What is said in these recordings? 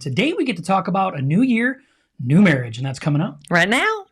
Today we get to talk about a new year, new marriage, and that's coming up right now.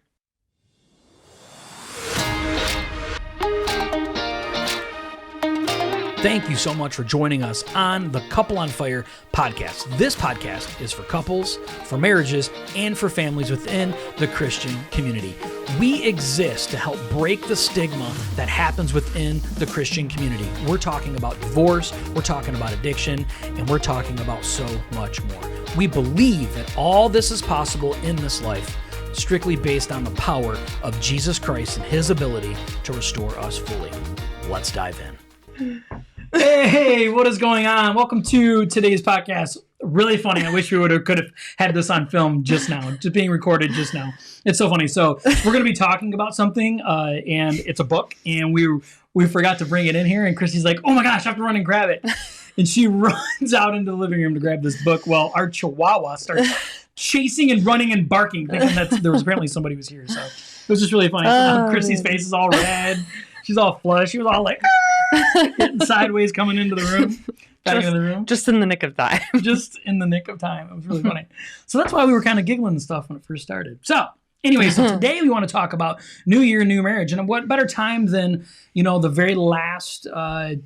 Thank you so much for joining us on the Couple on Fire podcast. This podcast is for couples, for marriages, and for families within the Christian community. We exist to help break the stigma that happens within the Christian community. We're talking about divorce, we're talking about addiction, and we're talking about so much more. We believe that all this is possible in this life strictly based on the power of Jesus Christ and his ability to restore us fully. Let's dive in. Hey, what is going on? Welcome to today's podcast. Really funny. I wish we could have had this on film just now, just being recorded just now. It's so funny. So we're going to be talking about something, and it's a book, and we forgot to bring it in here, and Kristy's like, oh my gosh, I have to run and grab it. And she runs out into the living room to grab this book while our Chihuahua starts chasing and running and barking, thinking that there was apparently somebody was here. So it was just really funny. Kristy's face is all red. She's all flushed. She was all like, getting sideways coming into the room. Just in the nick of time. Just in the nick of time. It was really funny. So that's why we were kind of giggling and stuff when it first started. So anyway, so today we want to talk about New Year, New Marriage. And what better time than, the very last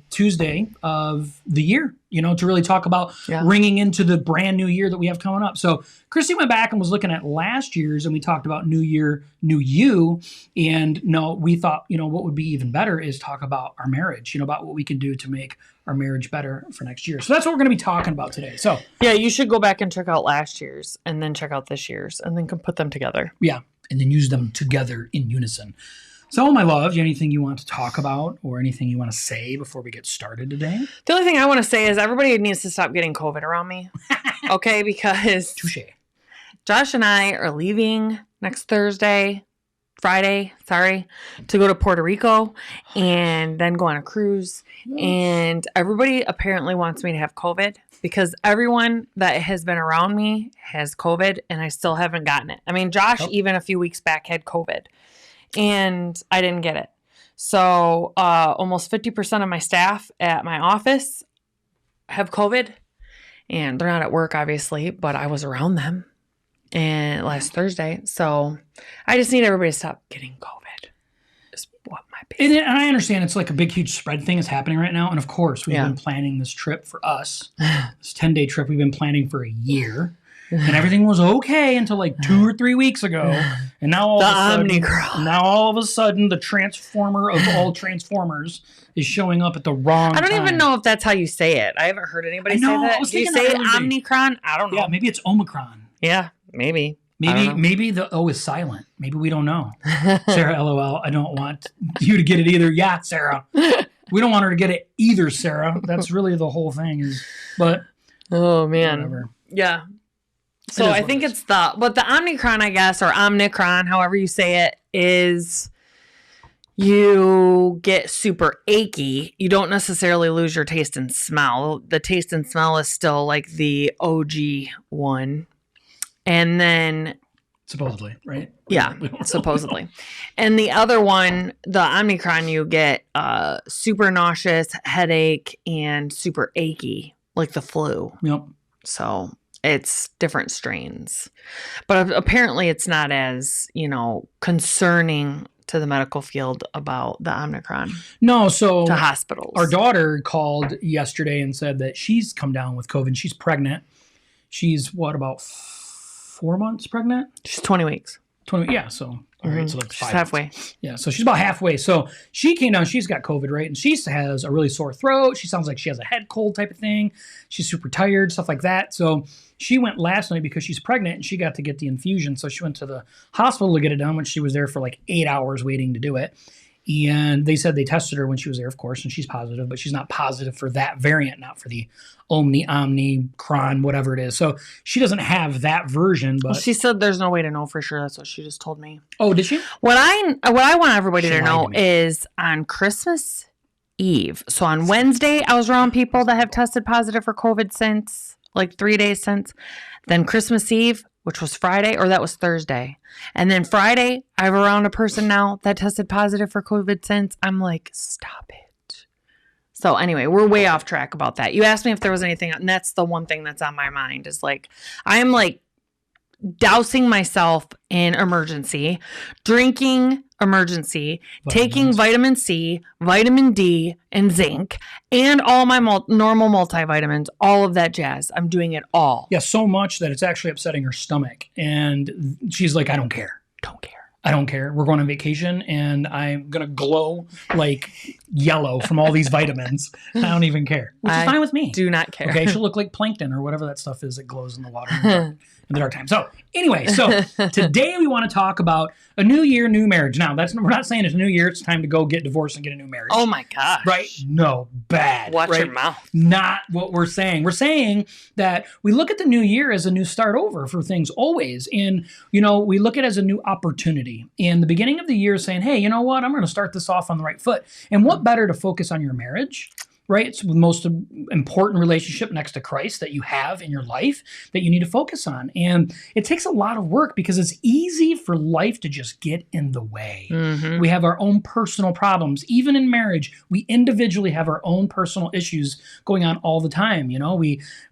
Tuesday of the year, to really talk about ringing into the brand new year that we have coming up. So Kristy went back and was looking at last year's, and we talked about New Year, New You. And we thought, what would be even better is talk about our marriage, about what we can do to make our marriage better for next year. So that's what we're going to be talking about today. So yeah, you should go back and check out last year's and then check out this year's and then put them together. Yeah. And then use them together in unison. So, my love, do you have anything you want to talk about or anything you want to say before we get started today? The only thing I want to say is everybody needs to stop getting COVID around me. Okay? Because Touché. Josh and I are leaving next Friday, to go to Puerto Rico and then go on a cruise. And everybody apparently wants me to have COVID because everyone that has been around me has COVID and I still haven't gotten it. I mean, Josh, even a few weeks back, had COVID and I didn't get it. So almost 50% of my staff at my office have COVID and they're not at work, obviously, but I was around them and last Thursday. So I just need everybody to stop getting COVID. Is what my and I understand it's like a big, huge spread thing is happening right now. And of course, we've been planning this trip for us. This 10-day trip we've been planning for a year. And everything was okay until like 2 or 3 weeks ago. And now all of a sudden, the transformer of all transformers is showing up at the wrong time. I don't even know if that's how you say it. I haven't heard anybody say that. Do you say Omicron? I don't know. Yeah, maybe it's Omicron. Yeah, maybe. Maybe the O is silent. Maybe we don't know. Sarah, LOL, I don't want you to get it either. Yeah, Sarah. We don't want her to get it either, Sarah. That's really the whole thing but oh man. Whatever. Yeah. So I think it's the Omicron, I guess, or Omicron, however you say it, is you get super achy. You don't necessarily lose your taste and smell. The taste and smell is still like the OG one. And then supposedly, right? Yeah, supposedly. And the other one, the Omicron, you get super nauseous, headache, and super achy, like the flu. Yep. So it's different strains. But apparently it's not as, concerning to the medical field about the Omicron. No, so to hospitals. Our daughter called yesterday and said that she's come down with COVID. She's pregnant. She's about 4 months pregnant? She's 20 weeks. 20, yeah. So, all right. So that's she's halfway. Yeah. So she's about halfway. So she came down, she's got COVID, right? And she has a really sore throat. She sounds like she has a head cold type of thing. She's super tired, stuff like that. So she went last night because she's pregnant and she got to get the infusion. So she went to the hospital to get it done when she was there for like 8 hours waiting to do it. And they said they tested her when she was there, of course, and she's positive, but she's not positive for that variant, not for the Omicron, whatever it is. So she doesn't have that version. But she said there's no way to know for sure. That's what she just told me. Oh, did she? What I want everybody to know is on Christmas Eve. So on Wednesday, I was around people that have tested positive for COVID since like 3 days since. Then Christmas Eve, which was Friday, or that was Thursday. And then Friday, I have around a person now that tested positive for COVID since. I'm like, stop it. So anyway, we're way off track about that. You asked me if there was anything, and that's the one thing that's on my mind is like, I'm like dousing myself in emergency, drinking emergency, taking vitamin C, vitamin D, and zinc, and all my normal multivitamins, all of that jazz. I'm doing it all. Yeah, so much that it's actually upsetting her stomach. And she's like, I don't care. Don't care. I don't care. We're going on vacation, and I'm going to glow like yellow from all these vitamins. I don't even care, which is fine with me. Do not care. Okay, she'll look like plankton or whatever that stuff is that glows in the water in the dark time. So anyway, today we want to talk about a new year, new marriage. Now, we're not saying it's a new year. It's time to go get divorced and get a new marriage. Oh, my gosh. Right? No, bad. Watch right? your mouth. Not what we're saying. We're saying that we look at the new year as a new start over for things always. And, we look at it as a new opportunity. And the beginning of the year saying, hey, you know what? I'm going to start this off on the right foot. And what better to focus on your marriage? Right? It's the most important relationship next to Christ that you have in your life that you need to focus on. And it takes a lot of work because it's easy for life to just get in the way. Mm-hmm. We have our own personal problems. Even in marriage, we individually have our own personal issues going on all the time.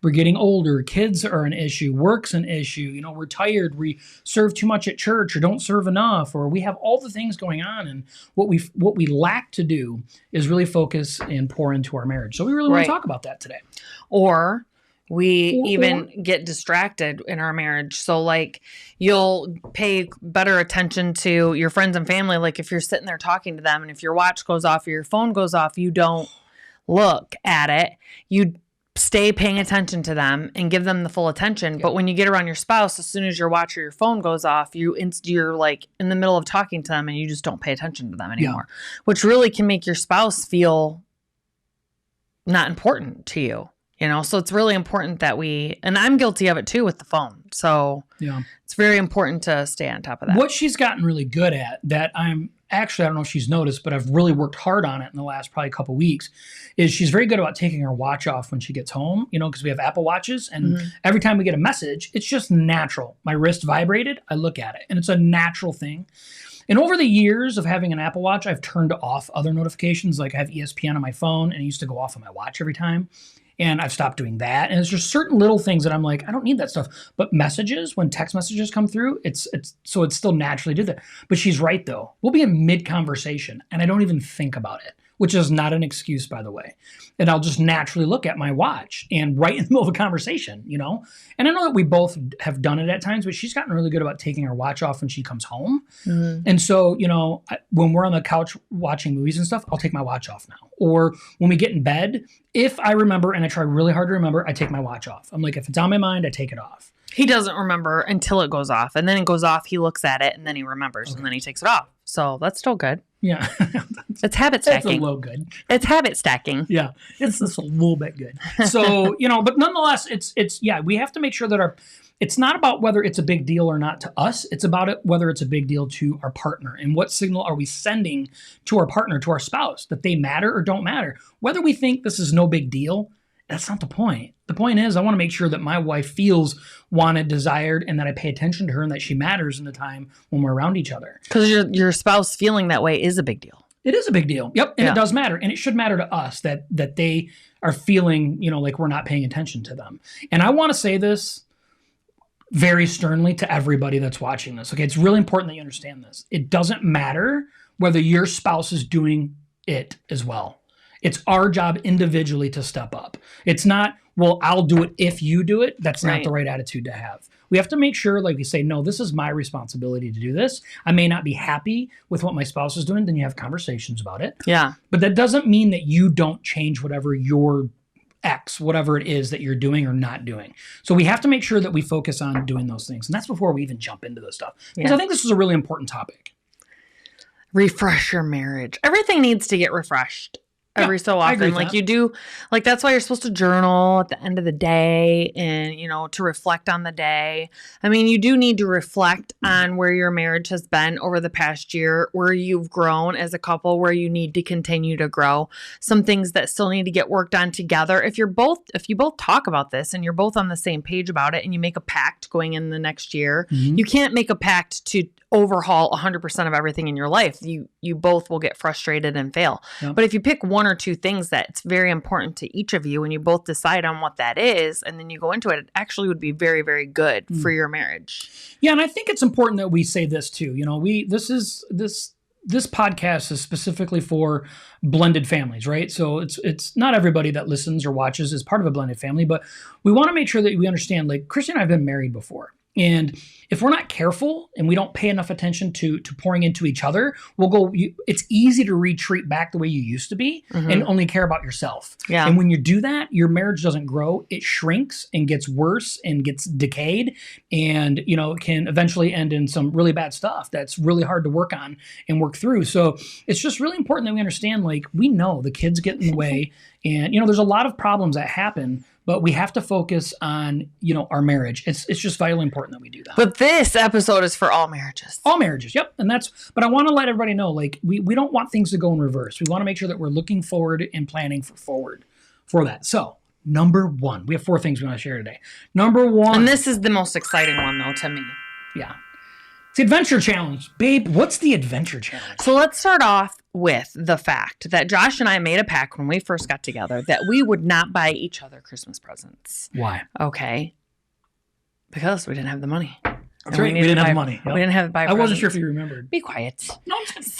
We're getting older. Kids are an issue. Work's an issue. We're tired. We serve too much at church or don't serve enough, or we have all the things going on. And what we lack to do is really focus and pour into our marriage. So we really want to talk about that today. Or we get distracted in our marriage. So like you'll pay better attention to your friends and family. Like if you're sitting there talking to them and if your watch goes off or your phone goes off, you don't look at it. You stay paying attention to them and give them the full attention. But when you get around your spouse, as soon as your watch or your phone goes off, you're like in the middle of talking to them and you just don't pay attention to them anymore, which really can make your spouse feel not important to you, so it's really important that and I'm guilty of it too with the phone. So it's very important to stay on top of that. What she's gotten really good at that I don't know if she's noticed, but I've really worked hard on it in the last probably couple weeks, is she's very good about taking her watch off when she gets home, because we have Apple Watches and every time we get a message, it's just natural. My wrist vibrated, I look at it and it's a natural thing. And over the years of having an Apple Watch, I've turned off other notifications. Like I have ESPN on my phone and it used to go off on my watch every time. And I've stopped doing that. And it's just certain little things that I'm like, I don't need that stuff. But messages, when text messages come through, it's still naturally do that. But she's right though. We'll be in mid-conversation and I don't even think about it, which is not an excuse, by the way. And I'll just naturally look at my watch and right in the middle of a conversation, And I know that we both have done it at times, but she's gotten really good about taking her watch off when she comes home. Mm-hmm. And so, when we're on the couch watching movies and stuff, I'll take my watch off now. Or when we get in bed, if I remember, and I try really hard to remember, I take my watch off. I'm like, if it's on my mind, I take it off. He doesn't remember until it goes off. And then it goes off, he looks at it, and then he remembers, and then he takes it off. So that's still good. Yeah. It's habit stacking. It's a little good. It's habit stacking. Yeah. It's a little bit good. So, but nonetheless, we have to make sure that it's not about whether it's a big deal or not to us. It's about whether it's a big deal to our partner and what signal are we sending to our partner, to our spouse, that they matter or don't matter. Whether we think this is no big deal, that's not the point. The point is I want to make sure that my wife feels wanted, desired, and that I pay attention to her and that she matters in the time when we're around each other. Because your spouse feeling that way is a big deal. It is a big deal. Yep. And it does matter. And it should matter to us that they are feeling, like we're not paying attention to them. And I want to say this very sternly to everybody that's watching this. Okay. It's really important that you understand this. It doesn't matter whether your spouse is doing it as well. It's our job individually to step up. It's not, well, I'll do it if you do it. That's not the right attitude to have. We have to make sure, like we say, no, this is my responsibility to do this. I may not be happy with what my spouse is doing. Then you have conversations about it. Yeah. But that doesn't mean that you don't change whatever whatever it is that you're doing or not doing. So we have to make sure that we focus on doing those things. And that's before we even jump into this stuff. Because I think this is a really important topic. Refresh your marriage. Everything needs to get refreshed. Every so often, like you do, like that's why you're supposed to journal at the end of the day and, to reflect on the day. I mean, you do need to reflect on where your marriage has been over the past year, where you've grown as a couple, where you need to continue to grow, some things that still need to get worked on together. If you both talk about this and you're both on the same page about it and you make a pact going in the next year, you can't make a pact to overhaul 100% of everything in your life. You both will get frustrated and fail. Yep. But if you pick one or two things that it's very important to each of you, and you both decide on what that is, and then you go into it, it actually would be very, very good for your marriage. Yeah, and I think it's important that we say this too. This podcast is specifically for blended families, right? So it's not everybody that listens or watches is part of a blended family, but we want to make sure that we understand, like, Kristy and I have been married before. And if we're not careful and we don't pay enough attention to pouring into each other, it's easy to retreat back the way you used to be and only care about yourself. Yeah. And when you do that, your marriage doesn't grow. It shrinks and gets worse and gets decayed, and, it can eventually end in some really bad stuff that's really hard to work on and work through. So it's just really important that we understand, like, we know the kids get in the way, and, there's a lot of problems that happen, but we have to focus on, our marriage. It's just vitally important that we do that. But this episode is for all marriages. All marriages, yep. But I want to let everybody know, like, we don't want things to go in reverse. We want to make sure that we're looking forward and planning for that. So, number one, we have 4 things we want to share today. Number one. And this is the most exciting one, though, to me. Yeah. It's the Adventure Challenge. Babe, what's the Adventure Challenge? So let's start off with the fact that Josh and I made a pact when we first got together that we would not buy each other Christmas presents. Why? Okay. Because we didn't have the money. That's right. We didn't have the money. Yep. We didn't have to buy presents. I wasn't sure if you remembered. Be quiet. No, I'm just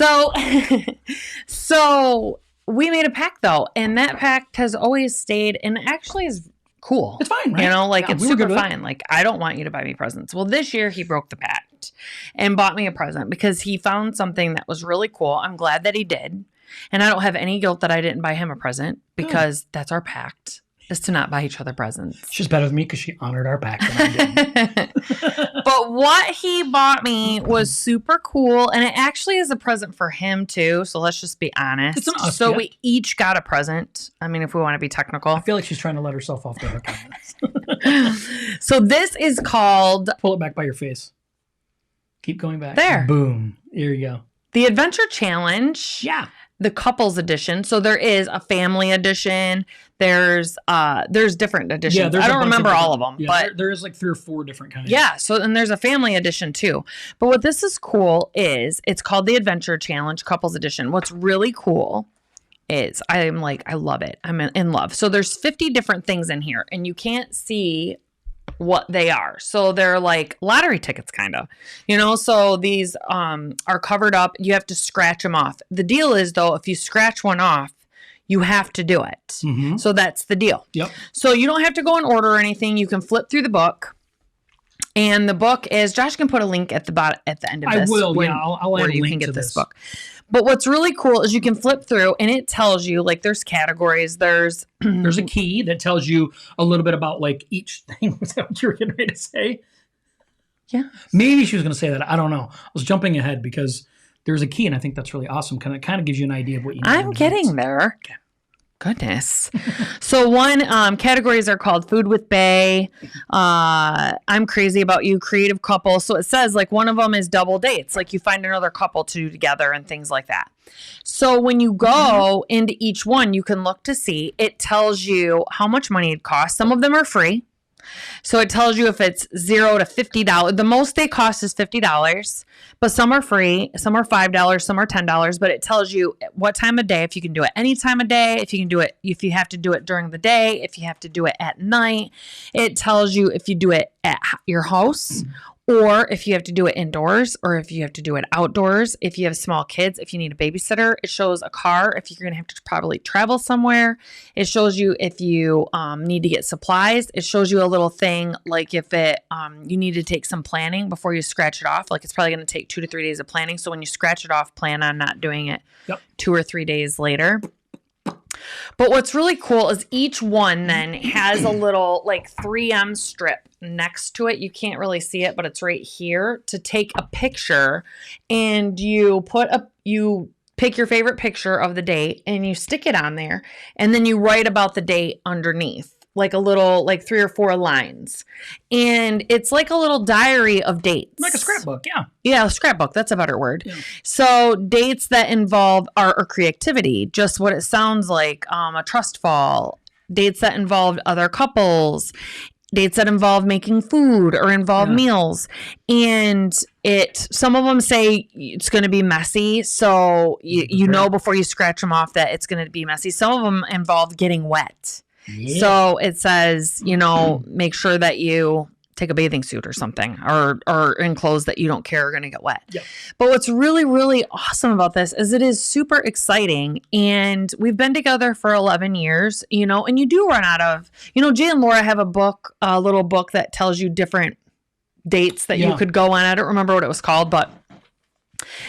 So we made a pact, though, and that pact has always stayed, and actually is cool. It's fine, right? It's super fine. Like, I don't want you to buy me presents. Well, this year he broke the pact and bought me a present because he found something that was really cool. I'm glad that he did. And I don't have any guilt that I didn't buy him a present because that's our pact, is to not buy each other presents. She's better than me because she honored our pact. And I didn't. But what he bought me was super cool, and it actually is a present for him too. So let's just be honest. It's an us so gift. we each got a present. I mean, if we want to be technical. I feel like she's trying to let herself off the hook on this. So this is called... Pull it back by your face. Keep going back. There. Boom. Here you go. The Adventure Challenge. Yeah. The couples edition. So there is a family edition. There's different editions. Yeah, I don't remember all of them, yeah, but there is like 3 or 4 different kinds. Yeah. So then there's a family edition too. But what this is cool is it's called the Adventure Challenge Couples Edition. What's really cool is I love it. I'm in love. So there's 50 different things in here, and you can't see what they are. So they're like lottery tickets, kind of, so these are covered up. You have to scratch them off. The deal is, though, if you scratch one off, you have to do it. Mm-hmm. So that's the deal. Yep. So you don't have to go in order or anything. You can flip through the book. And the book is, Josh can put a link at the end of this. I will. I'll add a link you can get to this book. But what's really cool is you can flip through, and it tells you, like, there's categories. There's a key that tells you a little bit about, like, each thing. Was that what you were getting ready to say? Yeah. Maybe she was going to say that. I don't know. I was jumping ahead because there's a key, and I think that's really awesome. It kind of gives you an idea of what you need. I'm getting there. Okay. Goodness. So one categories are called Food with Bae, I'm Crazy About You, Creative Couple. So it says, like, one of them is double dates, like you find another couple to do together and things like that. So when you go into each one, you can look to see. It tells you how much money it costs. Some of them are free. So it tells you if it's $0 to $50. The most they cost is $50, but some are free, some are $5, some are $10, but it tells you what time of day, if you can do it any time of day, if you can do it, if you have to do it during the day, if you have to do it at night. It tells you if you do it at your house, or if you have to do it indoors, or if you have to do it outdoors. If you have small kids, if you need a babysitter. It shows a car if you're going to have to probably travel somewhere. It shows you if you need to get supplies. It shows you a little thing like if you need to take some planning before you scratch it off. Like, it's probably going to take 2 to 3 days of planning. So when you scratch it off, plan on not doing it 2 or 3 days later. But what's really cool is each one then has a little like 3M strip next to it. You can't really see it, but it's right here to take a picture, and you pick your favorite picture of the date and you stick it on there, and then you write about the date underneath, like a little, like 3 or 4 lines. And it's like a little diary of dates. Like a scrapbook, yeah. Yeah, a scrapbook. That's a better word. Yeah. So dates that involve art or creativity, just what it sounds like, a trust fall, dates that involved other couples. dates that involve making food or involve meals. And some of them say it's going to be messy. So you know before you scratch them off that it's going to be messy. Some of them involve getting wet. Yeah. So it says, make sure that you take a bathing suit or something or in clothes that you don't care are going to get wet. Yep. But what's really, really awesome about this is it is super exciting. And we've been together for 11 years, and you do run out of, Jay and Laura have a little book that tells you different dates that you could go on. I don't remember what it was called, but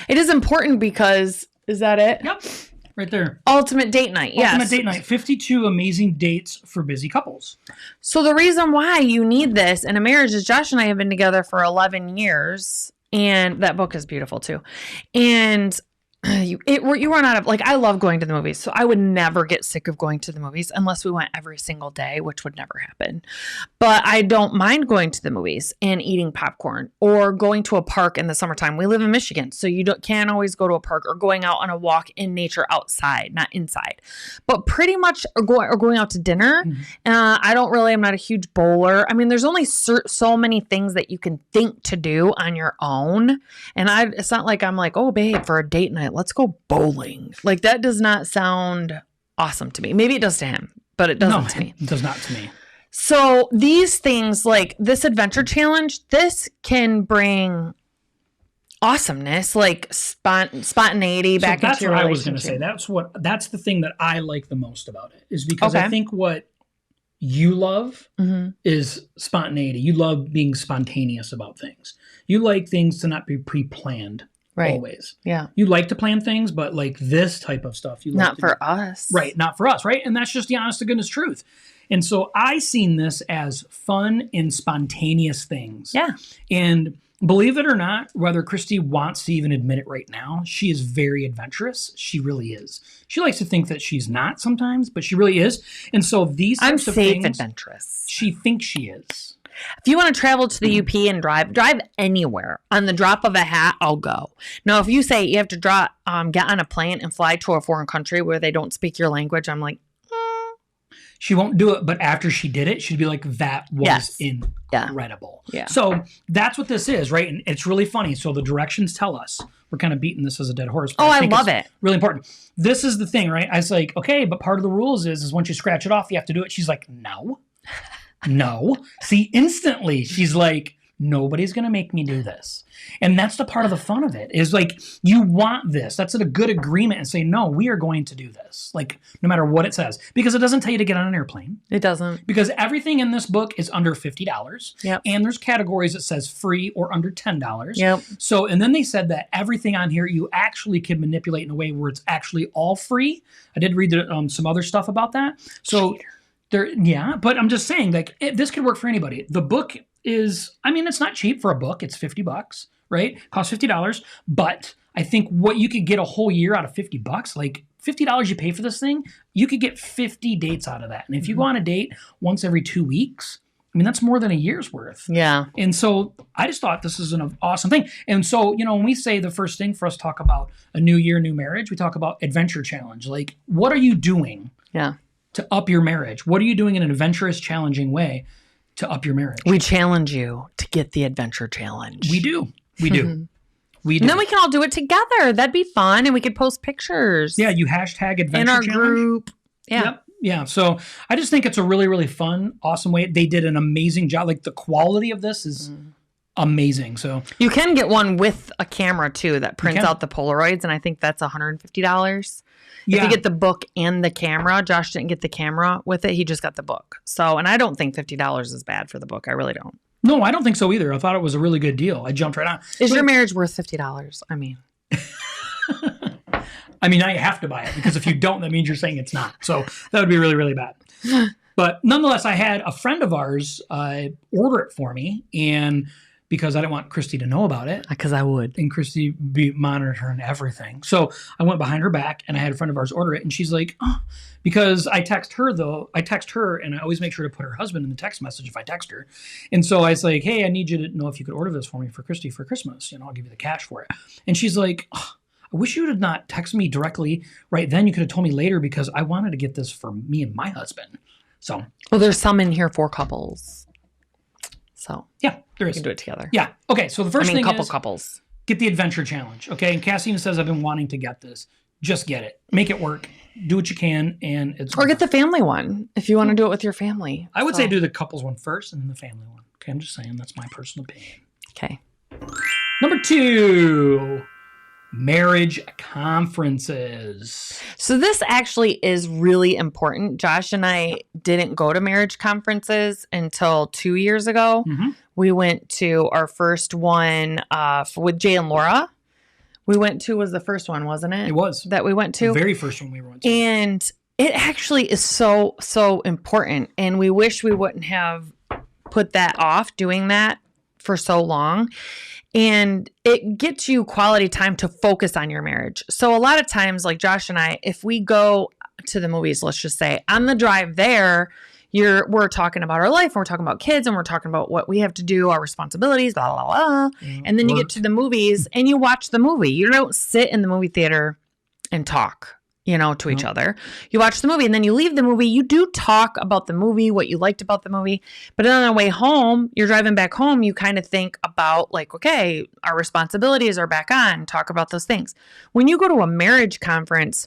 it is important because, is that it? Yep. Right there. Ultimate date night. Yes. Ultimate date night. 52 amazing dates for busy couples. So the reason why you need this in a marriage is Josh and I have been together for 11 years. And that book is beautiful too. And you run out of, I love going to the movies. So I would never get sick of going to the movies unless we went every single day, which would never happen. But I don't mind going to the movies and eating popcorn or going to a park in the summertime. We live in Michigan, so you can't always go to a park or going out on a walk in nature outside, not inside. But pretty much going out to dinner. Mm-hmm. I'm not a huge bowler. I mean, there's only so many things that you can think to do on your own. And it's not like I'm like, oh, babe, for a date night, let's go bowling. That does not sound awesome to me. Maybe it does to him, but it doesn't to me. It does not to me. So these things like this adventure challenge, this can bring awesomeness, spontaneity back into your relationship. That's what I was going to say. That's the thing that I like the most about it is because I think what you love is spontaneity. You love being spontaneous about things. You like things to not be pre-planned. Right. Always. Yeah. You like to plan things, but this type of stuff, you like not for us. Right. Not for us. Right. And that's just the honest to goodness truth. And so I seen this as fun and spontaneous things. Yeah. And believe it or not, whether Kristy wants to even admit it right now, she is very adventurous. She really is. She likes to think that she's not sometimes, but she really is. And so these types of things, adventurous. She thinks she is. If you want to travel to the UP and drive anywhere on the drop of a hat, I'll go. Now, if you say you have to get on a plane and fly to a foreign country where they don't speak your language, I'm like, She won't do it, but after she did it, she'd be like, that was incredible. Yeah. So that's what this is, right? And it's really funny. So the directions tell us. We're kind of beating this as a dead horse. Oh, I love it. Really important. This is the thing, right? I was like, okay, but part of the rules is once you scratch it off, you have to do it. She's like, no. See, instantly, she's like, nobody's going to make me do this. And that's the part of the fun of it is you want this. That's a good agreement and say, no, we are going to do this. No matter what it says, because it doesn't tell you to get on an airplane. It doesn't. Because everything in this book is under $50. Yep. And there's categories that says free or under $10. Yep. So, and then they said that everything on here, you actually can manipulate in a way where it's actually all free. I did read some other stuff about that. So but I'm just saying this could work for anybody. The book is, it's not cheap for a book. It's $50, right? Costs $50. But I think what you could get a whole year out of $50, $50 you pay for this thing, you could get 50 dates out of that. And if you go on a date once every 2 weeks, that's more than a year's worth. Yeah. And so I just thought this is an awesome thing. And so, when we say the first thing for us to talk about a new year, new marriage, we talk about adventure challenge. What are you doing? Yeah. To up your marriage? What are you doing in an adventurous, challenging way to up your marriage? We challenge you to get the adventure challenge. We do. We do. And then we can all do it together. That'd be fun. And we could post pictures. Yeah, you hashtag adventure in our challenge. group. Yeah. Yep. Yeah. So I just think it's a really, really fun, awesome way. They did an amazing job. The quality of this is amazing. So you can get one with a camera too that prints out the Polaroids. And I think that's $150. If you get the book and the camera, Josh didn't get the camera with it. He just got the book. So, and I don't think $50 is bad for the book. I really don't. No, I don't think so either. I thought it was a really good deal. I jumped right on. Is your marriage worth $50? Now you have to buy it because if you don't, that means you're saying it's not. So that would be really, really bad. But nonetheless, I had a friend of ours order it for me, and because I didn't want Kristy to know about it. Because I would. And Kristy be monitoring everything. So I went behind her back and I had a friend of ours order it. And she's like, because I text her and I always make sure to put her husband in the text message if I text her. And so I was like, hey, I need you to know if you could order this for me for Kristy for Christmas. I'll give you the cash for it. And she's like, I wish you would not text me directly right then. You could have told me later because I wanted to get this for me and my husband. So. Well, there's some in here for couples. So Yeah, there we is. can do it together. Yeah. Okay. So the first thing is couples. get the adventure challenge. Okay. And Cassie even says, I've been wanting to get this. Just get it. Make it work. Do what you can. And it's Or get the family one if you want to do it with your family. I would say do the couples one first and then the family one. Okay. I'm just saying that's my personal opinion. Okay. Number 2, marriage conferences. So this actually is really important. Josh and I didn't go to marriage conferences until 2 years ago. Mm-hmm. We went to our first one with Jay and Laura. We went to was the first one, wasn't it? It was. That we went to. The very first one we went to. And it actually is so, so important. And we wish we wouldn't have put that off doing that for so long. And it gets you quality time to focus on your marriage. So a lot of times, like Josh and I, if we go to the movies, let's just say on the drive there, we're talking about our life, and we're talking about kids, and we're talking about what we have to do, our responsibilities, blah, blah, blah. And then you get to the movies and you watch the movie. You don't sit in the movie theater and talk, to each other. You watch the movie and then you leave the movie. You do talk about the movie, what you liked about the movie. But then on the way home, you're driving back home, you kind of think about like, okay, our responsibilities are back on, talk about those things. When you go to a marriage conference,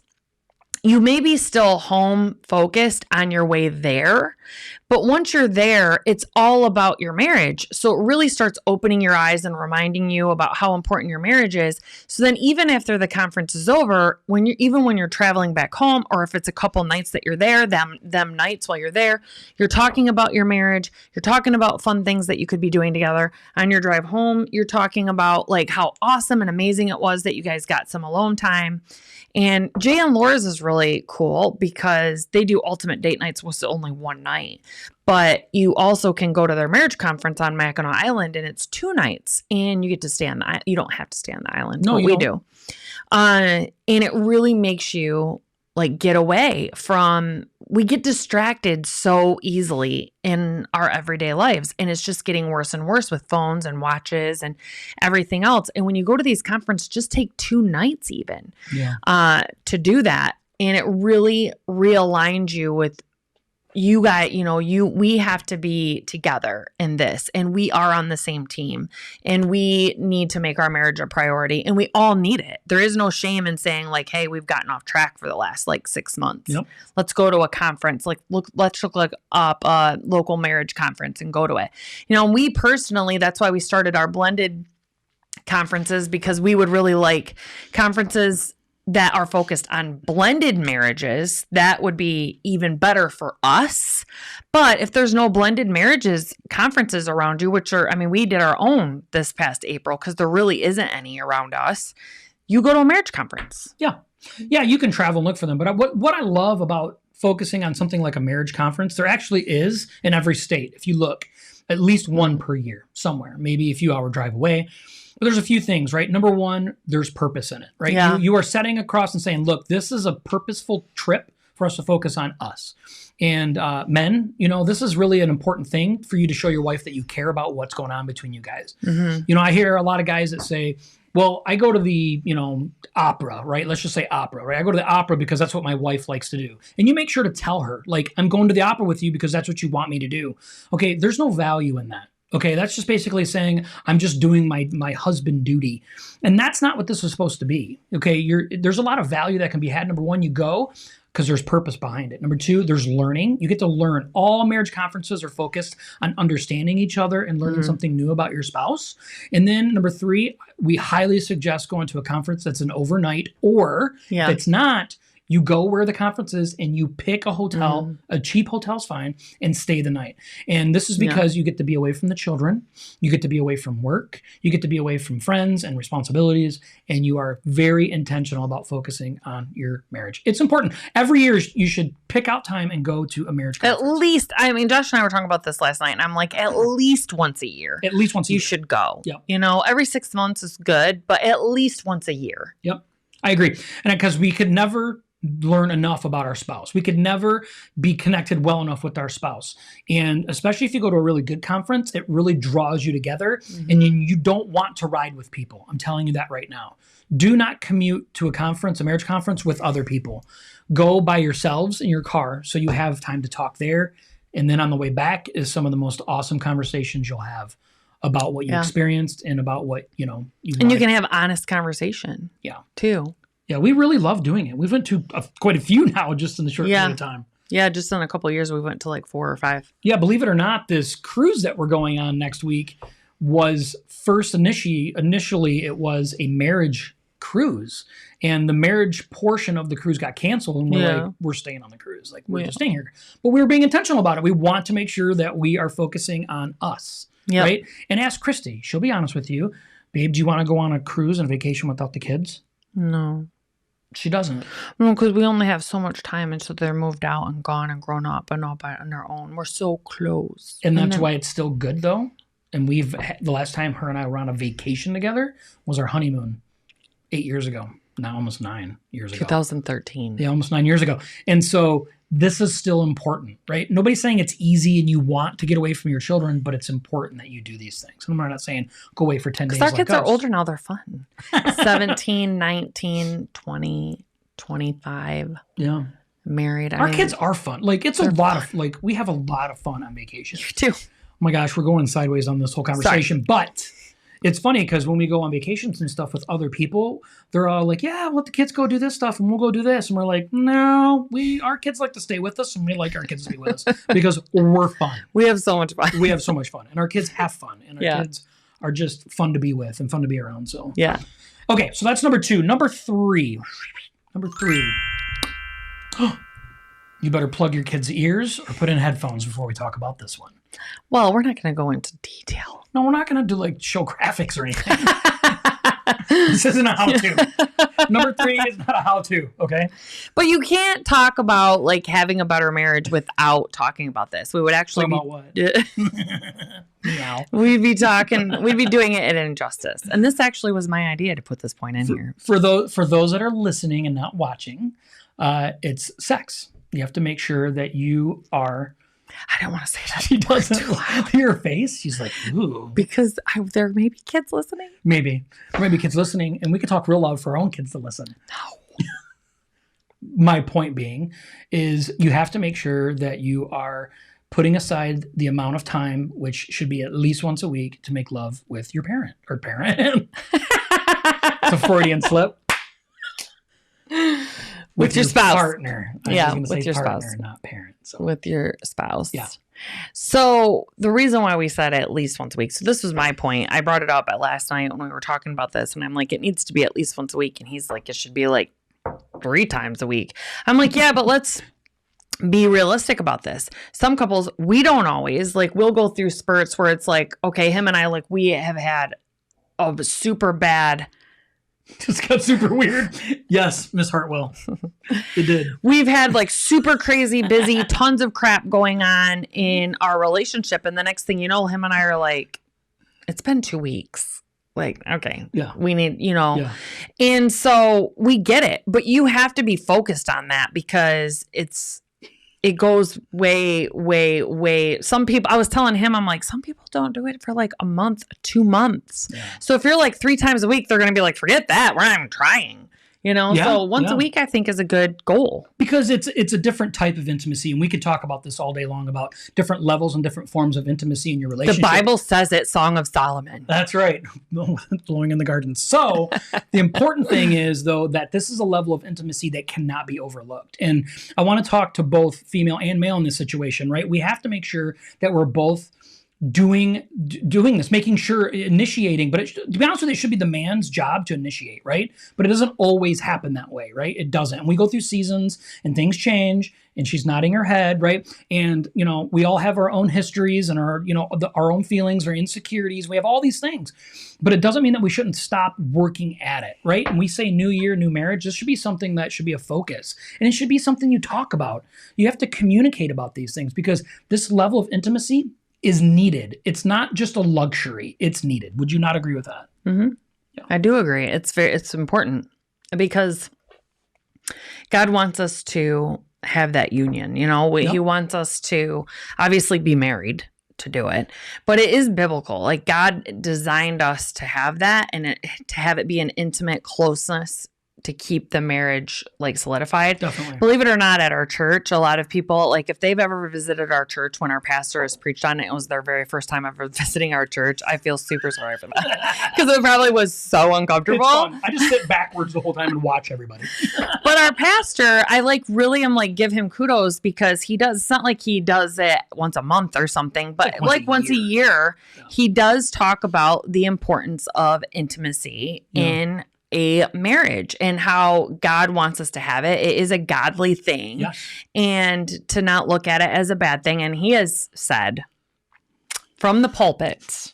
you may be still home focused on your way there, but once you're there, it's all about your marriage. So it really starts opening your eyes and reminding you about how important your marriage is. So then even after the conference is over, when you're traveling back home, or if it's a couple nights that you're there, them nights while you're there, you're talking about your marriage. You're talking about fun things that you could be doing together. On your drive home, you're talking about like how awesome and amazing it was that you guys got some alone time. And Jay and Laura's is really cool because they do ultimate date nights with only one night. But you also can go to their marriage conference on Mackinac Island, and it's 2 nights. And you get to stay on the island. You don't have to stay on the island. No, but you we don't. do. And it really makes you like get away from, we get distracted so easily in our everyday lives. And it's just getting worse and worse with phones and watches and everything else. And when you go to these conferences, just take 2 nights even to do that. And it really realigns you with you guys, we have to be together in this, and we are on the same team, and we need to make our marriage a priority, and we all need it. There is no shame in saying like, hey, we've gotten off track for the last 6 months. Yep. Let's go to a conference. Let's look up a local marriage conference and go to it. We personally, that's why we started our blended conferences, because we would really like conferences that are focused on blended marriages. That would be even better for us. But if there's no blended marriages conferences around you, we did our own this past April because there really isn't any around us. You go to a marriage conference. Yeah. Yeah, you can travel and look for them. But what I love about focusing on something like a marriage conference, there actually is in every state. If you look, at least one per year somewhere, maybe a few hour drive away. But there's a few things, right? Number one, there's purpose in it, right? Yeah. You are setting across and saying, look, this is a purposeful trip for us to focus on us. And men, this is really an important thing for you to show your wife that you care about what's going on between you guys. Mm-hmm. I hear a lot of guys that say, well, I go to the, opera, right? Let's just say opera, right? I go to the opera because that's what my wife likes to do. And you make sure to tell her, like, I'm going to the opera with you because that's what you want me to do. Okay, there's no value in that. Okay, that's just basically saying I'm just doing my husband duty. And that's not what this was supposed to be. Okay, there's a lot of value that can be had. Number one, you go because there's purpose behind it. Number two, there's learning. You get to learn. All marriage conferences are focused on understanding each other and learning something new about your spouse. And then number three, we highly suggest going to a conference that's an overnight, or if it's not, you go where the conference is and you pick a hotel, a cheap hotel's fine, and stay the night. And this is because you get to be away from the children, you get to be away from work, you get to be away from friends and responsibilities, and you are very intentional about focusing on your marriage. It's important. Every year you should pick out time and go to a marriage conference. At least, Josh and I were talking about this last night, and I'm like, at least once a year. At least once a year. You should go. Yep. Every 6 months is good, but at least once a year. Yep. I agree. And because we could never learn enough about our spouse. We could never be connected well enough with our spouse. And especially if you go to a really good conference, it really draws you together, and you don't want to ride with people. I'm telling you that right now. Do not commute to a marriage conference with other people. Go by yourselves in your car so you have time to talk there And then on the way back is some of the most awesome conversations you'll have about what you experienced and about what, you can have honest conversation. Yeah. Too. Yeah. We really love doing it. We've went to quite a few now just in the short period of time. Yeah. Just in a couple of years, we went to like 4 or 5. Yeah. Believe it or not, this cruise that we're going on next week was first initially it was a marriage cruise, and the marriage portion of the cruise got canceled, and we're like, we're staying on the cruise. Like, we're just staying here. But we were being intentional about it. We want to make sure that we are focusing on us. Yep. Right? And ask Kristy. She'll be honest with you. Babe, do you want to go on a cruise and a vacation without the kids? No. She doesn't. No, because we only have so much time, and so they're moved out and gone and grown up and all on their own. We're so close. And that's why it's still good, though. And the last time her and I were on a vacation together was our honeymoon 8 years ago. Now almost 9 years ago. 2013. Yeah, almost 9 years ago. And so this is still important, right? Nobody's saying it's easy and you want to get away from your children, but it's important that you do these things. And I'm not saying go away for 10 days. Our kids are older now. They're fun. 17, 19, 20, 25. Yeah. Married. Our kids are fun. Like, it's a lot of, like, we have a lot of fun on vacation. You too. Oh my gosh, we're going sideways on this whole conversation. Sorry. But it's funny because when we go on vacations and stuff with other people, they're all like, yeah, let the kids go do this stuff and we'll go do this. And we're like, no, our kids like to stay with us and we like our kids to be with us because we're fun. We have so much fun. We have so much fun. And our kids have fun. And our kids are just fun to be with and fun to be around. So yeah. Okay, so that's number 2. Number 3. You better plug your kids' ears or put in headphones before we talk about this one. Well, we're not going to go into detail. No, we're not going to do like show graphics or anything. This isn't a how-to. Number 3 is not a how-to, okay? But you can't talk about like having a better marriage without talking about this. We would actually about what? Meow. We'd be doing it at injustice. And this actually was my idea to put this point in here. For those that are listening and not watching, it's sex. You have to make sure that you are... I don't want to say that. She doesn't. Your face. She's like, ooh. Because there may be kids listening. Maybe. There may be kids listening, and we could talk real loud for our own kids to listen. No. My point being is you have to make sure that you are putting aside the amount of time, which should be at least once a week, to make love with your parent. Or parent. It's a Freudian slip. With your spouse. Partner. Yeah, with your partner, spouse. Not parent. So. With your spouse. Yeah. So the reason why we said at least once a week, so this was my point. I brought it up at last night when we were talking about this, and I'm like, it needs to be at least once a week. And he's like, it should be like 3 times a week. I'm like, yeah, but let's be realistic about this. Some couples, we don't always, like, we'll go through spurts where it's like, okay, him and I, like, we have had a super bad... Just got super weird. Yes, Miss Hartwell. It did. We've had like super crazy busy, tons of crap going on in our relationship. And the next thing you know, him and I are like, it's been 2 weeks. Like, okay, we need, Yeah. And so we get it. But you have to be focused on that because it goes way, way, way. Some people, I was telling him, I'm like, some people don't do it for like a month, 2 months. Yeah. So if you're like 3 times a week, they're going to be like, forget that. We're not even trying. So once a week, I think, is a good goal. Because it's a different type of intimacy. And we could talk about this all day long about different levels and different forms of intimacy in your relationship. The Bible says it, Song of Solomon. That's right. Blowing in the garden. So the important thing is, though, that this is a level of intimacy that cannot be overlooked. And I want to talk to both female and male in this situation, right? We have to make sure that we're both doing this, making sure, initiating, but to be honest with you, it should be the man's job to initiate, right? But it doesn't always happen that way, right? It doesn't. And we go through seasons and things change, and she's nodding her head, right? And, we all have our own histories and our own feelings, our insecurities. We have all these things, but it doesn't mean that we shouldn't stop working at it, right? And we say new year, new marriage. This should be something that should be a focus, and it should be something you talk about. You have to communicate about these things because this level of intimacy is needed. It's not just a luxury. It's needed. Would you not agree with that? Mm-hmm. Yeah. I do agree. It's important because God wants us to have that union. He wants us to obviously be married to do it, but it is biblical. Like, God designed us to have that and to have it be an intimate closeness to keep the marriage like solidified. Definitely. Believe it or not, at our church, a lot of people, like if they've ever visited our church when our pastor has preached on it, it was their very first time ever visiting our church. I feel super sorry for that because it probably was so uncomfortable. It's fun. I just sit backwards the whole time and watch everybody. But our pastor, I like really am like give him kudos because he does, it's not like he does it once a month or something, but like once a year, he does talk about the importance of intimacy in a marriage and how God wants us to have it. It is a godly thing. Yes. And to not look at it as a bad thing. And he has said from the pulpit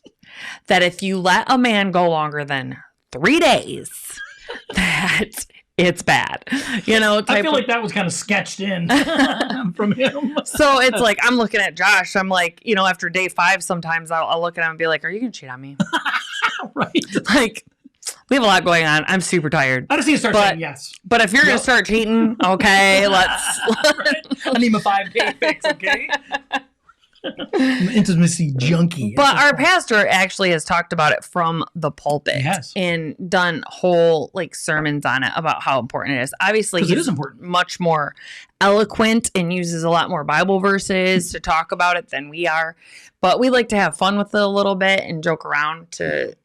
that if you let a man go longer than 3 days, that it's bad. You know, I feel like that was kind of sketched in from him. So it's like, I'm looking at Josh. I'm like, you know, after day 5, sometimes I'll look at him and be like, are you going to cheat on me? Right. Like, we have a lot going on. I'm super tired. I just need to start saying yes. But if you're going to start cheating, okay, let's. Right. I need my 5-day fix, okay? I'm an intimacy junkie. But our pastor actually has talked about it from the pulpit and done whole like sermons on it about how important it is. Obviously, it is important. Much more eloquent and uses a lot more Bible verses to talk about it than we are. But we like to have fun with it a little bit and joke around to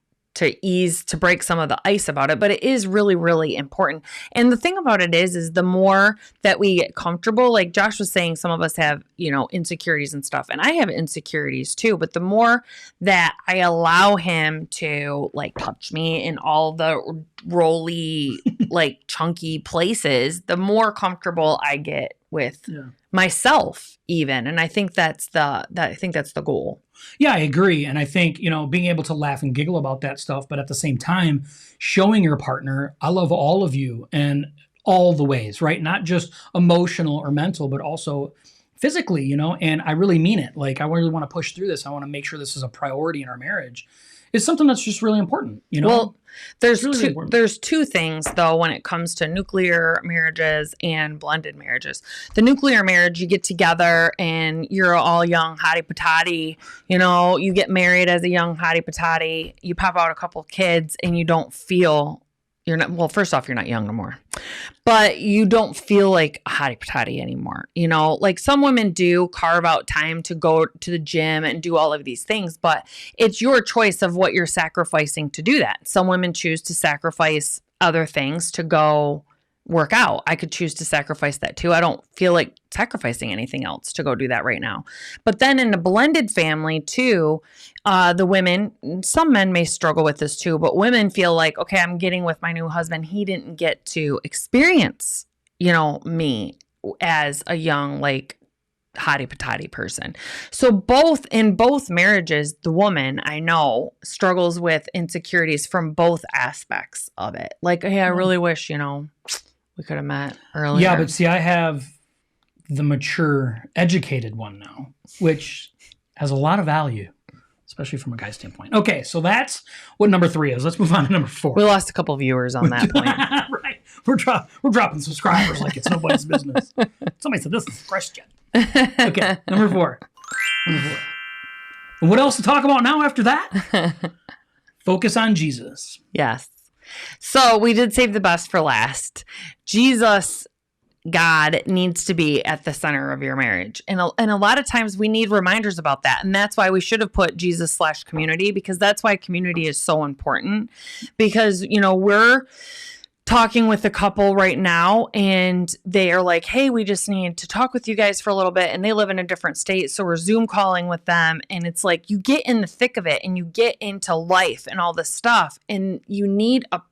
break some of the ice about it. But it is really, really important. And the thing about it is the more that we get comfortable, like Josh was saying, some of us have, you know, insecurities and stuff. And I have insecurities too. But the more that I allow him to like touch me in all the roly, like chunky places, the more comfortable I get with myself even. And I think that's the goal. Yeah, I agree. And I think, you know, being able to laugh and giggle about that stuff, but at the same time, showing your partner, I love all of you and all the ways, right? Not just emotional or mental, but also physically, you know, and I really mean it. Like, I really want to push through this. I want to make sure this is a priority in our marriage. It's something that's just really important, you know? Well, there's two things, though, when it comes to nuclear marriages and blended marriages. The nuclear marriage, you get together and you're all young hottie patati. You know, you get married as a young hottie patati. You pop out a couple kids and you don't feel you're not, well, first off, you're not young no more, but you don't feel like a hottie patati anymore. You know, like some women do carve out time to go to the gym and do all of these things, but it's your choice of what you're sacrificing to do that. Some women choose to sacrifice other things to go work out. I could choose to sacrifice that too. I don't feel like sacrificing anything else to go do that right now. But then in a blended family too, the women, some men may struggle with this too, but women feel like, okay, I'm getting with my new husband. He didn't get to experience, you know, me as a young, like, hottie patati person. So in both marriages, the woman I know struggles with insecurities from both aspects of it. Like, hey, I really wish, you know, we could have met earlier. Yeah, but see, I have the mature, educated one now, which has a lot of value, especially from a guy's standpoint. Okay, so that's what number 3 is. Let's move on to number 4. We lost a couple viewers on that point. Right. We're dropping subscribers like it's nobody's business. Somebody said this is Christian. Okay, number 4. And what else to talk about now after that? Focus on Jesus. Yes. So we did save the best for last. Jesus, God, needs to be at the center of your marriage. And a lot of times we need reminders about that. And that's why we should have put Jesus/community, because that's why community is so important. Because, you know, we're talking with a couple right now and they are like, hey, we just need to talk with you guys for a little bit. And they live in a different state. So we're Zoom calling with them. And it's like, you get in the thick of it and you get into life and all this stuff. And you need a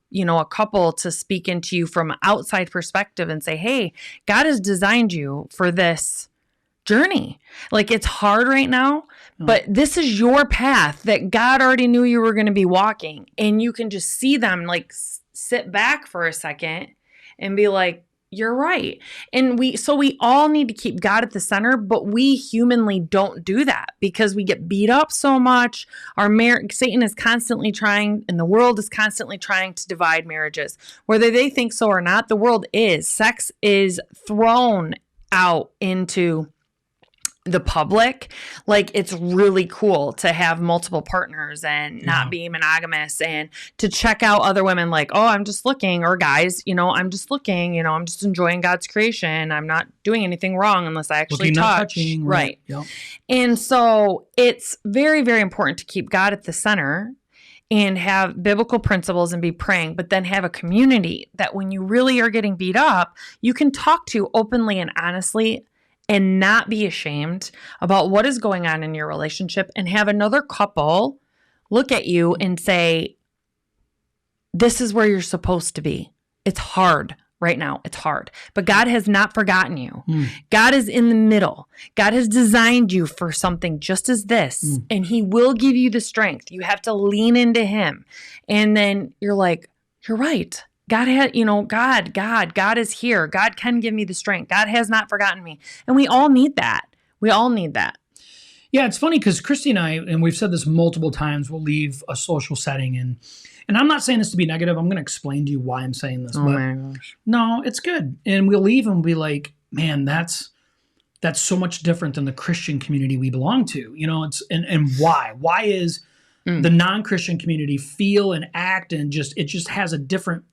couple to speak into you from an outside perspective and say, hey, God has designed you for this journey. Like, it's hard right now, but this is your path that God already knew you were going to be walking. And you can just see them like sit back for a second and be like, you're right. And we all need to keep God at the center, but we humanly don't do that because we get beat up so much. Satan is constantly trying, and the world is constantly trying to divide marriages, whether they think so or not. The world is. Sex is thrown out into the public, like it's really cool to have multiple partners and not be monogamous, and to check out other women like, oh, I'm just looking, or guys, I'm just looking, I'm just enjoying God's creation. I'm not doing anything wrong unless I actually touch. Right. Yep. And so it's very, very important to keep God at the center and have biblical principles and be praying, but then have a community that when you really are getting beat up, you can talk to openly and honestly and not be ashamed about what is going on in your relationship, and have another couple look at you and say, this is where you're supposed to be. It's hard right now. It's hard, but God has not forgotten you. God is in the middle. God has designed you for something just as this, and he will give you the strength. You have to lean into him. And then you're like, you're right. God had, God is here. God can give me the strength. God has not forgotten me. And we all need that. We all need that. Yeah, it's funny because Kristy and I, and we've said this multiple times, we'll leave a social setting, and I'm not saying this to be negative. I'm going to explain to you why I'm saying this. Oh my gosh. No, it's good. And we'll leave and be like, man, that's so much different than the Christian community we belong to. And why? Why is the non-Christian community feel and act and it just has a different,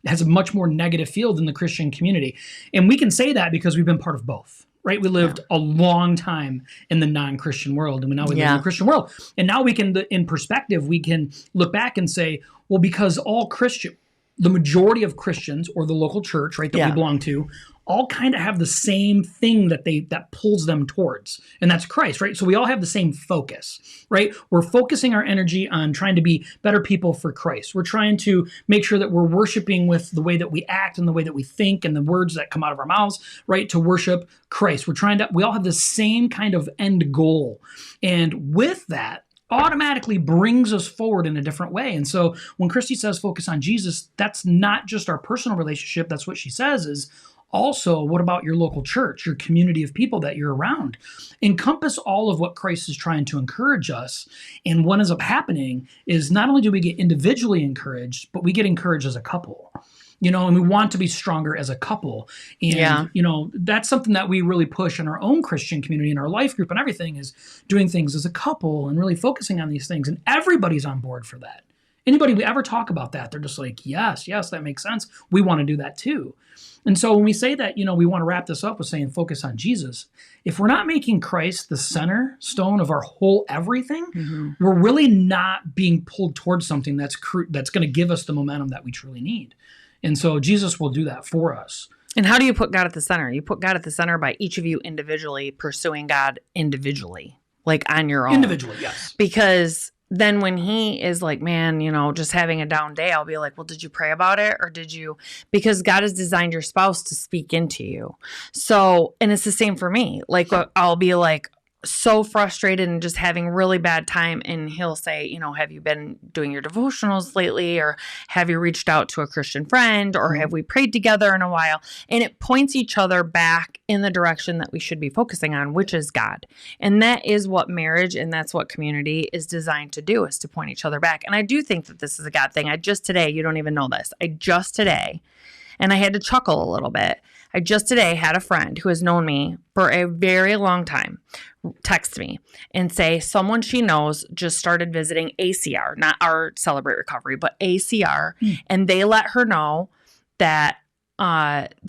has a much more negative feel than the Christian community. And we can say that because we've been part of both, right? We lived a long time in the non-Christian world, and now we live in the Christian world. And now we can, in perspective, we can look back and say, well, because the majority of Christians or the local church, right, that we belong to, all kind of have the same thing that pulls them towards, and that's Christ, right? So we all have the same focus, right? We're focusing our energy on trying to be better people for Christ. We're trying to make sure that we're worshiping with the way that we act and the way that we think and the words that come out of our mouths, right? To worship Christ. We all have the same kind of end goal. And with that, automatically brings us forward in a different way. And so when Kristy says focus on Jesus, that's not just our personal relationship. That's what she says is, also, what about your local church, your community of people that you're around? Encompass all of what Christ is trying to encourage us. And what ends up happening is not only do we get individually encouraged, but we get encouraged as a couple. And we want to be stronger as a couple. And, that's something that we really push in our own Christian community, in our life group and everything, is doing things as a couple and really focusing on these things. And everybody's on board for that. Anybody we ever talk about that, they're just like, yes, that makes sense. We want to do that too. And so when we say that, we want to wrap this up with saying focus on Jesus, if we're not making Christ the center stone of our whole everything, we're really not being pulled towards something that's going to give us the momentum that we truly need. And so Jesus will do that for us. And how do you put God at the center? You put God at the center by each of you individually pursuing God individually, like on your own. Individually, yes. Because then when he is like, man, just having a down day, I'll be like, well, did you pray about it? Or because God has designed your spouse to speak into you. So, and it's the same for me. Like, I'll be like, so frustrated and just having really bad time. And he'll say, have you been doing your devotionals lately? Or have you reached out to a Christian friend? Or have we prayed together in a while? And it points each other back in the direction that we should be focusing on, which is God. And that is what marriage and that's what community is designed to do, is to point each other back. And I do think that this is a God thing. You don't even know this. And I had to chuckle a little bit. I just today had a friend who has known me for a very long time text me and say someone she knows just started visiting ACR, not our Celebrate Recovery, but ACR. And they let her know that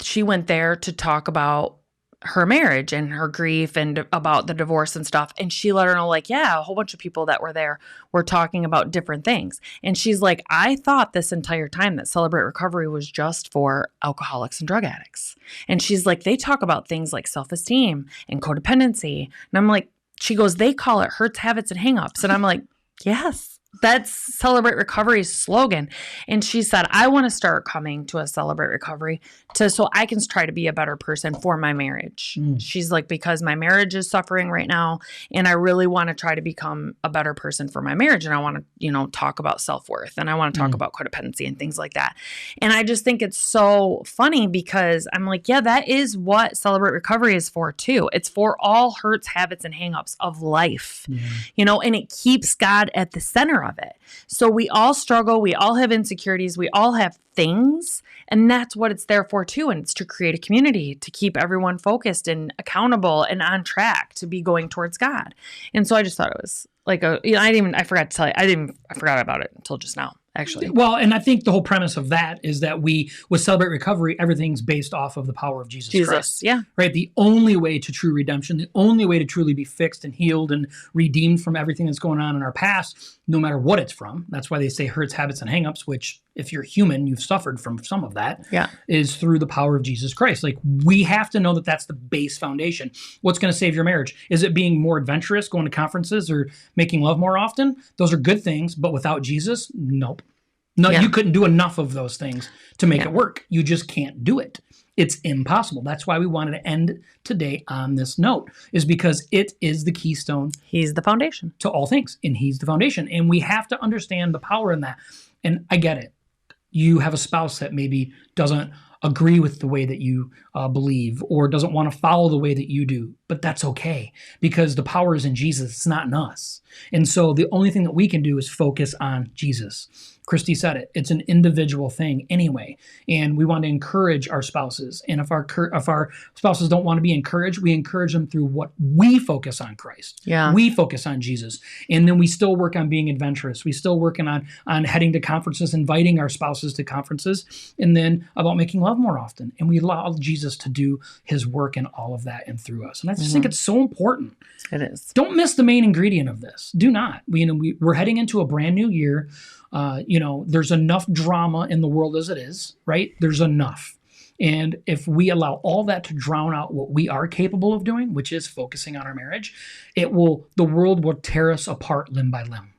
she went there to talk about her marriage and her grief and about the divorce and stuff. And she let her know, like, yeah, a whole bunch of people that were there were talking about different things. And she's like, I thought this entire time that Celebrate Recovery was just for alcoholics and drug addicts. And she's like, they talk about things like self-esteem and codependency. And I'm like, she goes, they call it hurts, habits, and hangups. And I'm like, yes. That's Celebrate Recovery's slogan. And she said, I want to start coming to a Celebrate Recovery so I can try to be a better person for my marriage. She's like, because my marriage is suffering right now, and I really want to try to become a better person for my marriage. And I want to, talk about self-worth, and I want to talk about codependency and things like that. And I just think it's so funny because I'm like, yeah, that is what Celebrate Recovery is for too. It's for all hurts, habits, and hangups of life, and it keeps God at the center of it. So we all struggle. We all have insecurities. We all have things. And that's what it's there for too. And it's to create a community, to keep everyone focused and accountable and on track to be going towards God. And so I just thought it was like I forgot to tell you, I forgot about it until just now, actually. Well, and I think the whole premise of that is that with Celebrate Recovery, everything's based off of the power of Jesus Christ. Yeah. Right? The only way to true redemption, the only way to truly be fixed and healed and redeemed from everything that's going on in our past, no matter what it's from. That's why they say hurts, habits, and hangups, which if you're human, you've suffered from some of that, is through the power of Jesus Christ. Like, we have to know that that's the base foundation. What's going to save your marriage? Is it being more adventurous, going to conferences, or making love more often? Those are good things, but without Jesus, nope. No, you couldn't do enough of those things to make it work. You just can't do it. It's impossible. That's why we wanted to end today on this note, is because it is the keystone. He's the foundation to all things, and he's the foundation. And we have to understand the power in that. And I get it. You have a spouse that maybe doesn't agree with the way that you believe, or doesn't want to follow the way that you do, but that's okay, because the power is in Jesus. It's not in us. And so the only thing that we can do is focus on Jesus. Kristy said it. It's an individual thing anyway. And we want to encourage our spouses. And if our spouses don't want to be encouraged, we encourage them through what we focus on Christ. Yeah. We focus on Jesus. And then we still work on being adventurous. We still working on heading to conferences, inviting our spouses to conferences, and then about making love more often. And we allow Jesus to do his work in all of that and through us. And I just think it's so important. It is. Don't miss the main ingredient of this. Do not. We're heading into a brand new year. There's enough drama in the world as it is, right? There's enough. And if we allow all that to drown out what we are capable of doing, which is focusing on our marriage, the world will tear us apart limb by limb.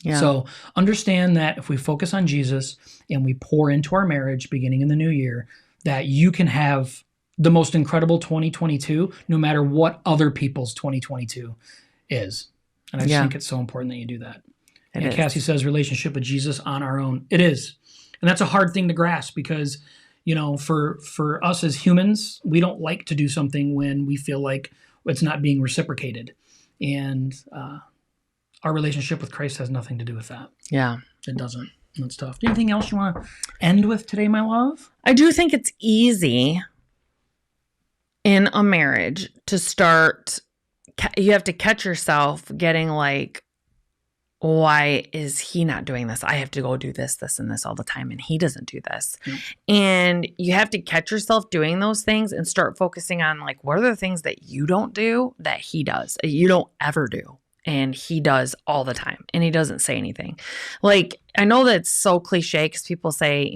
Yeah. So understand that if we focus on Jesus and we pour into our marriage beginning in the new year, that you can have the most incredible 2022, no matter what other people's 2022 is. And I just think it's so important that you do that. And Cassie says relationship with Jesus on our own. It is. And that's a hard thing to grasp, because, for us as humans, we don't like to do something when we feel like it's not being reciprocated. And our relationship with Christ has nothing to do with that. Yeah. It doesn't. That's tough. Anything else you want to end with today, my love? I do think it's easy in a marriage to start, you have to catch yourself getting like, why is he not doing this? I have to go do this, this, and this all the time, and he doesn't do this. Mm. And you have to catch yourself doing those things and start focusing on, like, what are the things that you don't do that he does, that you don't ever do, and he does all the time, and he doesn't say anything. Like, I know that's so cliche because people say,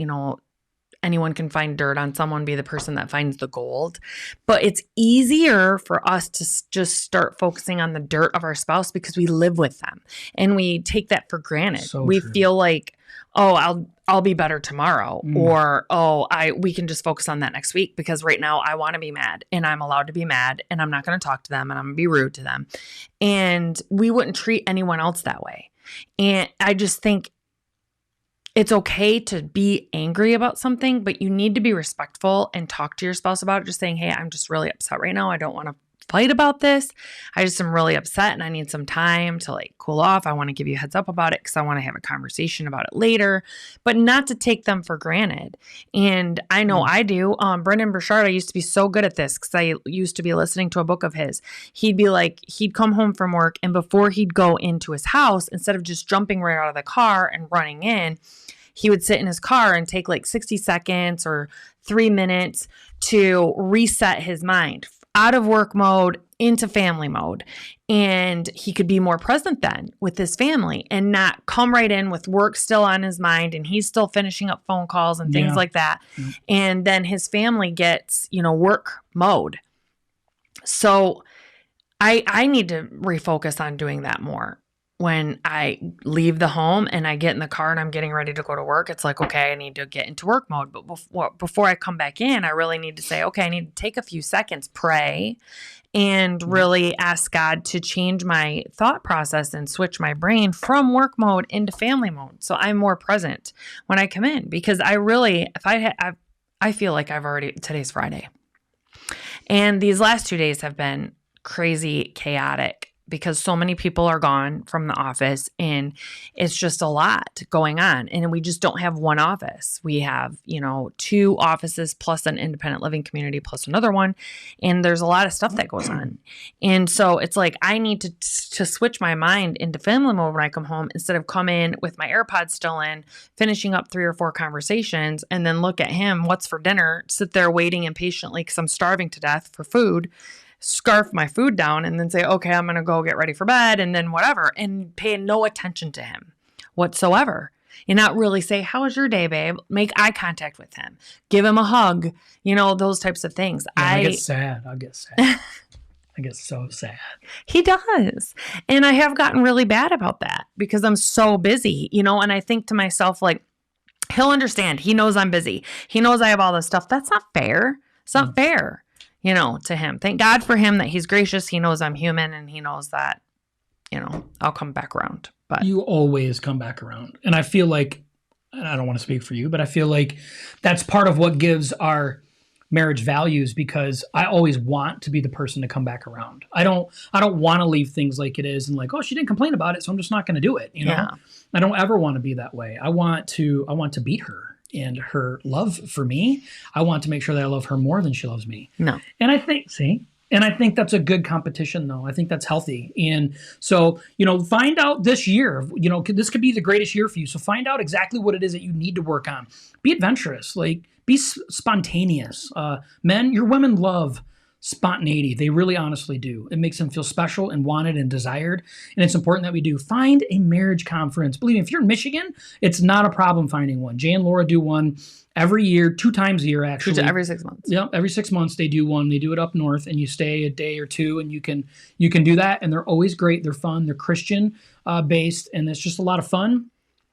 anyone can find dirt on someone, be the person that finds the gold. But it's easier for us to just start focusing on the dirt of our spouse because we live with them and we take that for granted. So we feel like, oh, I'll be better tomorrow, or we can just focus on that next week because right now I want to be mad and I'm allowed to be mad and I'm not going to talk to them and I'm going to be rude to them. And we wouldn't treat anyone else that way. And I just think it's okay to be angry about something, but you need to be respectful and talk to your spouse about it. Just saying, hey, I'm just really upset right now. I don't want to fight about this. I just am really upset and I need some time to cool off. I want to give you a heads up about it because I want to have a conversation about it later, but not to take them for granted. And I know I do. Brendan Burchard, I used to be so good at this because I used to be listening to a book of his. He'd come home from work, and before he'd go into his house, instead of just jumping right out of the car and running in, he would sit in his car and take 60 seconds or 3 minutes to reset his mind out of work mode into family mode. And he could be more present then with his family and not come right in with work still on his mind and he's still finishing up phone calls and things like that. Mm-hmm. And then his family gets, work mode. So I need to refocus on doing that more. When I leave the home and I get in the car and I'm getting ready to go to work, it's like, okay, I need to get into work mode. But before I come back in, I really need to say, okay, I need to take a few seconds, pray, and really ask God to change my thought process and switch my brain from work mode into family mode. So I'm more present when I come in, because I really, I feel like today's Friday. And these last 2 days have been crazy, chaotic, because so many people are gone from the office and it's just a lot going on. And we just don't have one office. We have, 2 offices plus an independent living community plus another one. And there's a lot of stuff that goes on. And so it's like, I need to switch my mind into family mode when I come home instead of come in with my AirPods still in, finishing up 3 or 4 conversations and then look at him, what's for dinner, sit there waiting impatiently because I'm starving to death for food, scarf my food down and then say, okay, I'm going to go get ready for bed and then whatever, and pay no attention to him whatsoever. And not really say, how was your day, babe? Make eye contact with him. Give him a hug. Those types of things. Yeah, I get sad. I get sad. I get so sad. He does. And I have gotten really bad about that because I'm so busy, and I think to myself, like, he'll understand. He knows I'm busy. He knows I have all this stuff. That's not fair. It's not fair. To him. Thank God for him that he's gracious. He knows I'm human and he knows that, I'll come back around. But you always come back around. And I feel like, and I don't want to speak for you, but I feel like that's part of what gives our marriage values, because I always want to be the person to come back around. I don't want to leave things like it is and like, oh, she didn't complain about it, so I'm just not going to do it. Yeah. I don't ever want to be that way. I want to beat her. And her love for me, I want to make sure that I love her more than she loves me. No. And I think that's a good competition, though. I think that's healthy. And so, find out this year, this could be the greatest year for you. So find out exactly what it is that you need to work on. Be adventurous, be spontaneous. Men, your women love spontaneity. They really honestly do. It makes them feel special and wanted and desired. And it's important that we do. Find a marriage conference. Believe me, if you're in Michigan, it's not a problem finding one. Jay and Laura do one every year, 2 times a year, actually. Every 6 months. Yeah, every 6 months they do one. They do it up north, and you stay a day or 2, and you can do that. And they're always great. They're fun. They're Christian based, and it's just a lot of fun.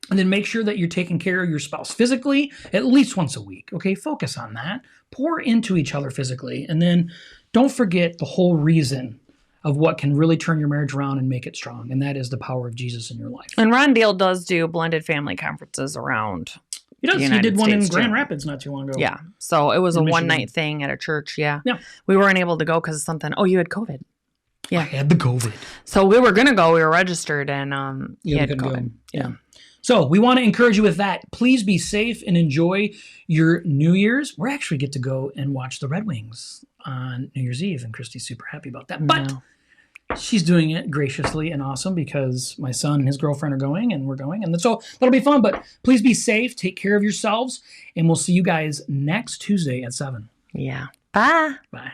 And then make sure that you're taking care of your spouse physically at least once a week. Okay, focus on that. Pour into each other physically. And then don't forget the whole reason of what can really turn your marriage around and make it strong. And that is the power of Jesus in your life. And Ron Deal does do blended family conferences around. He does. He did one in Grand Rapids not too long ago. Yeah. So it was a one-night thing at a church. Yeah. Yeah. We weren't able to go because of something. Oh, you had COVID. Yeah. I had the COVID. So we were going to go. We were registered and he had COVID. Yeah. So we want to encourage you with that. Please be safe and enjoy your New Year's. We actually get to go and watch the Red Wings on New Year's Eve, and Kristy's super happy about that. But she's doing it graciously and awesome because my son and his girlfriend are going, and we're going. And so that'll be fun. But please be safe. Take care of yourselves. And we'll see you guys next Tuesday at 7. Yeah. Bye. Bye.